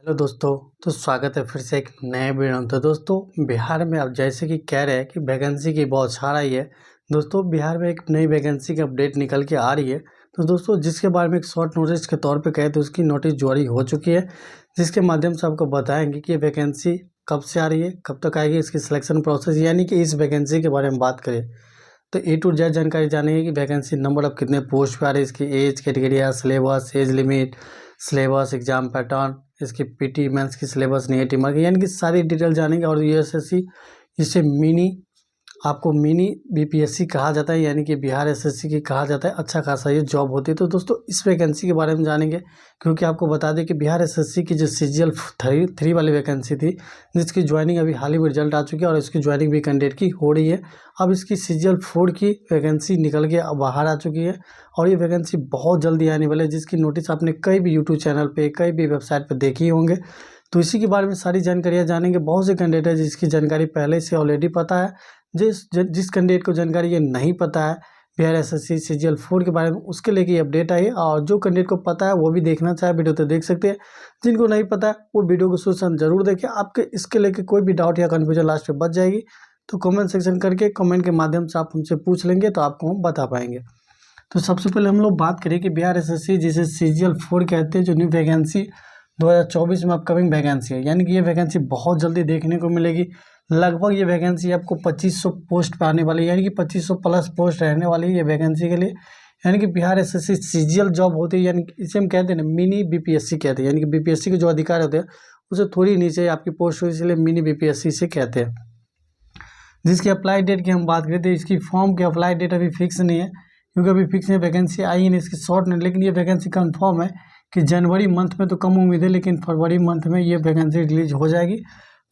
Hello दोस्तों। तो स्वागत है फिर से एक नए वीडियो में। तो दोस्तों बिहार में अब जैसे कि कह रहे हैं कि वैकेंसी की बौछार आई है। दोस्तों बिहार में एक नई वैकेंसी की अपडेट निकल के आ रही है। तो दोस्तों जिसके बारे में एक शॉर्ट नोटिस के तौर पे कहे तो उसकी नोटिस जारी हो चुकी है, जिसके माध्यम से आपको बताएंगे कि ये वैकेंसी कब से आ रही है, कब तक आएगी, इसकी सिलेक्शन प्रोसेस, यानी कि इस वैकेंसी के बारे में बात करें तो ए टू जेड जानकारी जानेंगे कि वैकेंसी नंबर अब कितने पोस्ट पे आ रही है, इसकी age category, syllabus, age limit, syllabus, exam pattern, इसकी पीटी मेंस की सिलेबस, नेगेटिव मार्किंग, यानी कि सारी डिटेल जानेंगे। और यूएसएससी इसे आपको मिनी बीपीएससी कहा जाता है, यानी कि बिहार एसएससी की कहा जाता है। अच्छा खासा ये जॉब होती है। तो दोस्तों इस वैकेंसी के बारे में जानेंगे, क्योंकि आपको बता दें कि बिहार एसएससी की जो सीजीएल 3 वाली वैकेंसी थी, जिसकी ज्वाइनिंग अभी हाल ही में रिजल्ट आ चुकी है और इसकी ज्वाइनिंग भी कैंडिडेट की हो रही है। अब इसकी सीजीएल 4 की वैकेंसी निकल के बाहर आ चुकी है और ये वैकेंसी बहुत जल्दी आने वाली है, जिसकी नोटिस आपने कई भी यूट्यूब चैनल पे, कई भी वेबसाइट पे देखी होंगे। तो इसी के बारे में सारी जानकारियाँ जानेंगे। बहुत से कैंडिडेट है जिसकी जानकारी पहले से ऑलरेडी पता है। जिस कैंडिडेट को जानकारी ये नहीं पता है बिहार एसएससी सीजीएल 4 के बारे में, उसके लिए ये अपडेट आई है। और जो कैंडिडेट को पता है वो भी देखना चाहे वीडियो तो देख सकते हैं। जिनको नहीं पता है वो वीडियो को शुरू से जरूर देखें। आपके इसके लेके कोई भी डाउट या कन्फ्यूजन लास्ट में बच जाएगी तो कमेंट सेक्शन करके कमेंट के माध्यम से आप हमसे पूछ लेंगे तो आपको हम बता पाएंगे। तो सबसे पहले हम लोग बात करें कि बिहार एसएससी जिसे सीजीएल 4 कहते हैं, जो न्यू वैकेंसी 2024 में अपकमिंग वैकेंसी है, यानी कि ये वैकेंसी बहुत जल्दी देखने को मिलेगी। लगभग ये वैकेंसी आपको 2500 पोस्ट पे आने वाली है, यानी कि 2500 प्लस पोस्ट रहने वाली है ये वैकेंसी के लिए। यानी कि बिहार एसएससी सीजीएल जॉब होती है, यानी कि इसे हम कहते हैं ना मिनी बीपीएससी कहते हैं, यानी कि बीपीएससी के जो अधिकार होते हैं उसे थोड़ी नीचे आपकी पोस्ट हो, इसलिए मिनी बीपीएससी से कहते हैं। जिसकी अप्लाई डेट की हम बात करें तो इसकी फॉर्म की अप्लाई डेट अभी फिक्स नहीं है, क्योंकि अभी फिक्स नहीं, वैकेंसी आई ही नहीं, इसकी शॉर्ट नहीं। लेकिन ये वैकेंसी कन्फर्म है कि जनवरी मंथ में तो कम उम्मीद है, लेकिन फरवरी मंथ में ये वैकेंसी रिलीज हो जाएगी।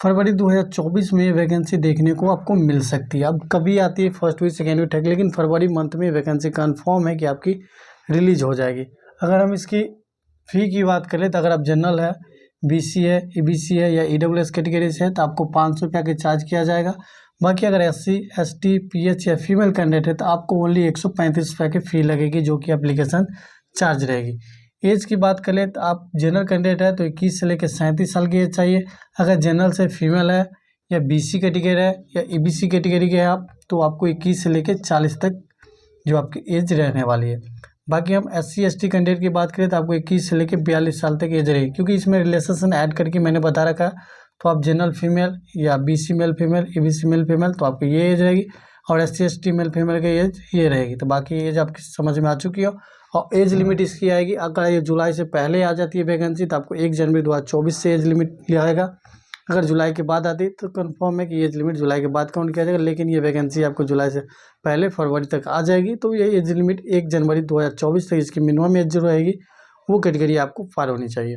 फरवरी 2024 में ये वैकेंसी देखने को आपको मिल सकती है। अब कभी आती है, first week, second week, third, लेकिन फरवरी मंथ में वैकेंसी कन्फर्म है कि आपकी रिलीज हो जाएगी। अगर हम इसकी फ़ी की बात करें तो अगर आप जनरल है, बीसी है, ईबीसी है या ईडब्ल्यूएस कैटेगरी से है तो आपको 500 रुपया के चार्ज किया जाएगा। बाकी अगर एससी, एसटी, पीएच या फीमेल कैंडिडेट है तो आपको ओनली 135 रुपये की फ़ी लगेगी, जो कि एप्लीकेशन चार्ज रहेगी। एज की बात करें तो आप जनरल कैंडिडेट है तो 21 से लेकर 37 साल की एज चाहिए। अगर जनरल से फीमेल है या बीसी कैटेगरी है या ईबीसी कैटेगरी के है आप, तो आपको 21 से लेकर 40 तक जो आपकी एज रहने वाली है। बाकी हम एससी एसटी कैंडिडेट की बात करें तो आपको 21 से लेकर 42 साल तक एज रहेगी, क्योंकि इसमें रिलेशन ऐड करके मैंने बता रखा है। तो आप जनरल फीमेल या BC male female, EBC male female, तो आपकी ये एज रहेगी। और एससी एसटी मेल फीमेल की एज ये रहेगी। तो बाकी एज आपकी समझ में आ चुकी हो। और एज लिमिट इसकी आएगी, अगर ये जुलाई से पहले आ जाती है वैकेंसी तो आपको 1 जनवरी 2024 से एज लिमिट लिया जाएगा। अगर जुलाई के बाद आती है तो कंफर्म है कि एज लिमिट जुलाई के बाद काउंट किया जाएगा, लेकिन ये वैकेंसी आपको जुलाई से पहले फरवरी तक आ जाएगी। तो ये एज लिमिट 1 जनवरी 2024 तक इसकी मिनिमम एज जो रहेगी वो कैटेगरी आपको पार होनी चाहिए।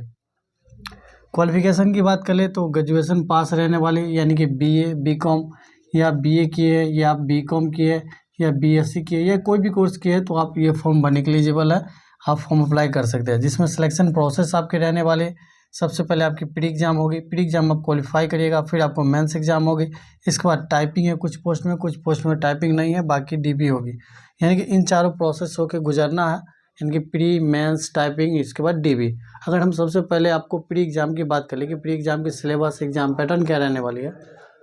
क्वालिफिकेशन की बात करें तो ग्रेजुएशन पास रहने वाले, यानी कि बीए, बीकॉम या बीए किए है या बीकॉम किए या बीएससी किए या कोई भी कोर्स किए तो आप ये फॉर्म भरने के लिए एलिजिबल है, आप फॉर्म अप्लाई कर सकते हैं। जिसमें सिलेक्शन प्रोसेस आपके रहने वाले, सबसे पहले आपकी प्री एग्जाम होगी, प्री एग्जाम आप क्वालिफाई करिएगा, फिर आपको मेंस एग्जाम होगी, इसके बाद टाइपिंग है कुछ पोस्ट में टाइपिंग नहीं है, बाकी डीबी होगी। यानी कि इन चारों प्रोसेस होकर गुजरना है, यानी कि प्री, मेंस, टाइपिंग, इसके बाद डीबी। अगर हम सबसे पहले आपको प्री एग्जाम की बात करें कि प्री एग्जाम की सिलेबस, एग्जाम पैटर्न क्या रहने वाली है,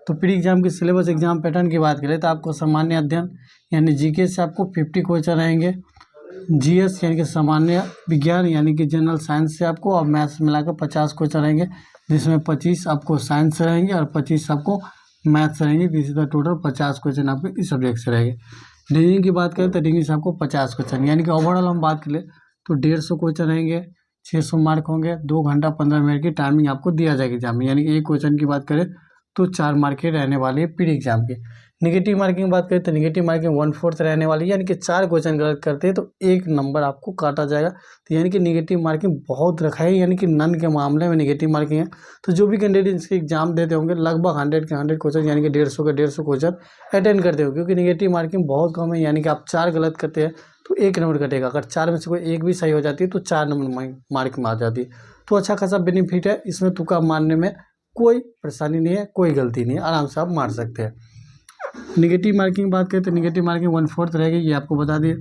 तो प्री एग्जाम की सिलेबस, एग्जाम पैटर्न की बात करें तो आपको सामान्य अध्ययन यानी जीके से आपको 50 क्वेश्चन रहेंगे, जीएस यानी कि सामान्य विज्ञान यानी कि जनरल साइंस से आपको और मैथ्स मिलाकर 50 क्वेश्चन रहेंगे, जिसमें 25 आपको साइंस से रहेंगे और 25 आपको मैथ्स से रहेंगे। इसी तरह टोटल 50 क्वेश्चन आपके इस सब्जेक्ट से रहेंगे। रीजनिंग की बात करें तो रीजनिंग से आपको 50 क्वेश्चन, यानी कि ओवरऑल हम बात करें तो 150 क्वेश्चन रहेंगे, 600 मार्क होंगे, 2 घंटा 15 मिनट की टाइमिंग आपको दिया जाएगी एग्जाम में। यानी कि एक क्वेश्चन की बात करें तो 4 मार्क के रहने वाली है प्री एग्जाम की। नेगेटिव मार्किंग बात करें तो नेगेटिव मार्किंग 1/4 रहने वाली है, यानी कि 4 क्वेश्चन गलत करते हैं तो 1 नंबर आपको काटा जाएगा। तो यानी कि नेगेटिव मार्किंग बहुत रखा है, यानी कि नन के मामले में नेगेटिव मार्किंग है। तो जो भी कैंडिडेट इसके एग्जाम देते होंगे लगभग 100 के 100 क्वेश्चन यानी कि 150 के 150 क्वेश्चन अटेंड करते हो, क्योंकि नेगेटिव मार्किंग बहुत कम है। यानी कि आप 4 गलत करते हैं तो 1 नंबर कटेगा, अगर 4 में से कोई एक भी सही हो जाती है तो 4 नंबर मार्क में आ जाती है। तो अच्छा खासा बेनिफिट है, इसमें तुक्का मारने में कोई परेशानी नहीं है, कोई गलती नहीं है, आराम से आप मार सकते हैं। नेगेटिव मार्किंग बात करें तो नेगेटिव मार्किंग 1/4 रहेगी, ये आपको बता दिए।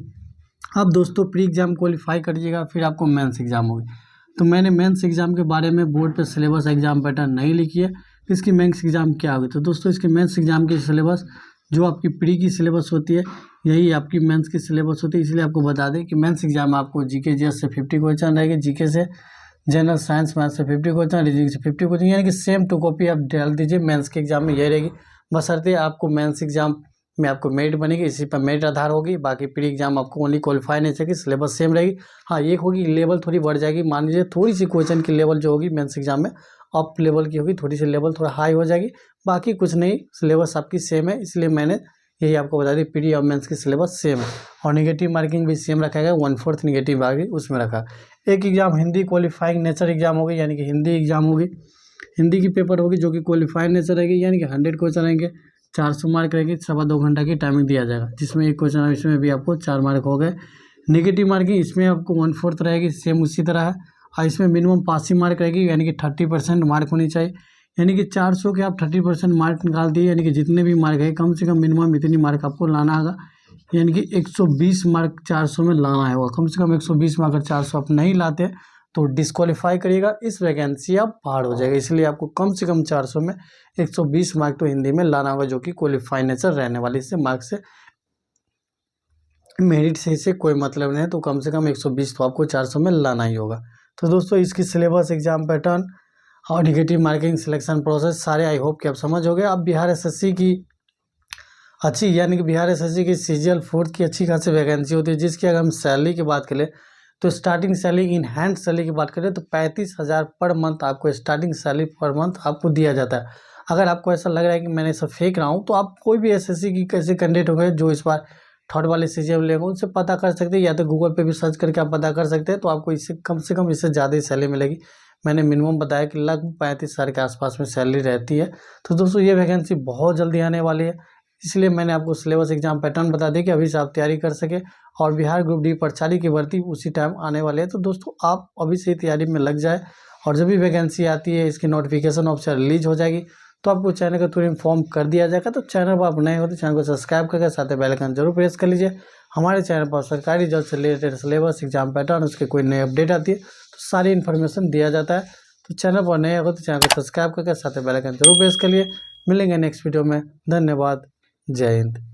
अब दोस्तों प्री एग्जाम क्वालिफाई करिएगा, फिर आपको मेंस एग्जाम होगी। तो मैंने मेंस एग्ज़ाम के बारे में बोर्ड पे सिलेबस एग्ज़ाम पैटर्न नहीं लिखी है। इसकी मेंस एग्ज़ाम क्या होगी, तो दोस्तों इसके मेंस एग्ज़ाम की सिलेबस जो आपकी प्री की सिलेबस होती है यही आपकी मेंस की सिलेबस होती है। इसलिए आपको बता दें कि मेंस एग्ज़ाम आपको जीके जीएस से 50 क्वेश्चन रहेगी, जीके से, जनरल साइंस मैथ से 50 क्वेश्चन, रीजनिंग से 50 क्वेश्चन, यानी कि सेम टू कॉपी आप डाल दीजिए। मेंस के एग्ज़ाम में यही रहेगी, बशर्ते आपको मेंस एग्ज़ाम में आपको मेरिट बनेगी, इसी पर मेरिट आधार होगी। बाकी प्री एग्जाम आपको ओनली क्वालिफाई नहीं चाहिए, सिलेबस सेम रहेगी। हाँ, एक होगी लेवल थोड़ी बढ़ जाएगी, मान लीजिए थोड़ी सी क्वेश्चन की लेवल जो होगी मेंस एग्जाम में अप लेवल की होगी, थोड़ी सी लेवल थोड़ा हाई हो जाएगी, बाकी कुछ नहीं, सिलेबस आपकी सेम है। इसलिए मैंने यही आपको बता दी, प्री और मेंस की सिलेबस सेम है। और निगेटिव मार्किंग भी सेम रखा गया, 1/4 निगेटिव मार्किंग उसमें रखा। एक exam Hindi qualifying nature exam होगी, यानी कि हिंदी एग्जाम होगी, हिंदी की पेपर होगी जो कि क्वालिफाइंग नेचर रहेगी, यानी कि 100 क्वेश्चन रहेंगे, 400 मार्क रहेगी, 2.25 घंटा की टाइमिंग दिया जाएगा, जिसमें एक क्वेश्चन इसमें भी आपको 4 मार्क हो गए। नेगेटिव मार्किंग इसमें आपको 1/4 रहेगी, सेम उसी तरह है। और इसमें मिनिमम पासिंग मार्क रहेगी, यानी कि 30% मार्क होनी चाहिए, यानी कि 400 के आप 30% मार्क निकाल दिए, यानी कि जितने भी मार्क है कम से कम मिनिमम इतनी मार्क आपको लाना होगा, यानी कि 120 मार्क 400 में लाना है, कम से कम 120 मार्क अगर 400 आप नहीं लाते तो डिस्क्वालीफाई करिएगा, इस वैकेंसी आप बाहर हो जाएगा। इसलिए आपको कम से कम 400 में 120 मार्क तो हिंदी में लाना होगा, जो कि क्वालिफाई नेचर रहने वाली। इससे मार्क से, मेरिट से इससे कोई मतलब नहीं है, तो कम से कम 120 तो आपको 400 में लाना ही होगा। तो दोस्तों इसकी सिलेबस, एग्जाम पैटर्न और निगेटिव मार्किंग, सिलेक्शन प्रोसेस सारे आई होप कि आप समझ हो गए। अब बिहार एसएससी की अच्छी, यानी कि बिहार एसएससी की सीजीएल 4th की अच्छी खासी वैकेंसी होती है, जिसकी अगर हम सैलरी की बात करें तो starting salary, in hand salary की बात करें तो 35,000 पर मंथ आपको स्टार्टिंग सैलरी पर मंथ आपको दिया जाता है। अगर आपको ऐसा लग रहा है कि मैंने सब फेंक रहा हूँ, तो आप कोई भी एसएससी की कैसे कैंडिडेट हो गए जो इस बार थर्ड वाले सीजीएल लेंगे, उनसे पता कर सकते हैं, या तो गूगल पे भी सर्च करके आप पता कर सकते हैं, तो आपको इससे कम से कम इससे ज़्यादा ही सैलरी मिलेगी। मैंने मिनिमम बताया कि लगभग 35,000 के आसपास में सैलरी रहती है। तो दोस्तों ये वैकेंसी बहुत जल्दी आने वाली है, इसलिए मैंने आपको सिलेबस, एग्जाम पैटर्न बता दिया कि अभी से आप तैयारी कर सके। और बिहार ग्रुप डी प्रचारी की भर्ती उसी टाइम आने वाले हैं, तो दोस्तों आप अभी से ही तैयारी में लग जाए। और जब भी वैकेंसी आती है, इसकी नोटिफिकेशन ऑप्शन रिलीज हो जाएगी, तो आपको चैनल का तुरंत इन्फॉर्म कर दिया जाएगा। तो चैनल पर आप नए हो तो चैनल को सब्सक्राइब करके साथ ही बेल आइकन जरूर प्रेस कर लीजिए। हमारे चैनल पर सरकारी जॉब से रिलेटेड सिलेबस, एग्जाम पैटर्न, उसके कोई नई अपडेट आती है तो सारी इन्फॉर्मेशन दिया जाता है। तो चैनल पर नए हो तो चैनल को सब्सक्राइब करके साथ ही बेल आइकन जरूर प्रेस कर लिए। मिलेंगे नेक्स्ट वीडियो में, धन्यवाद, जय हिंद।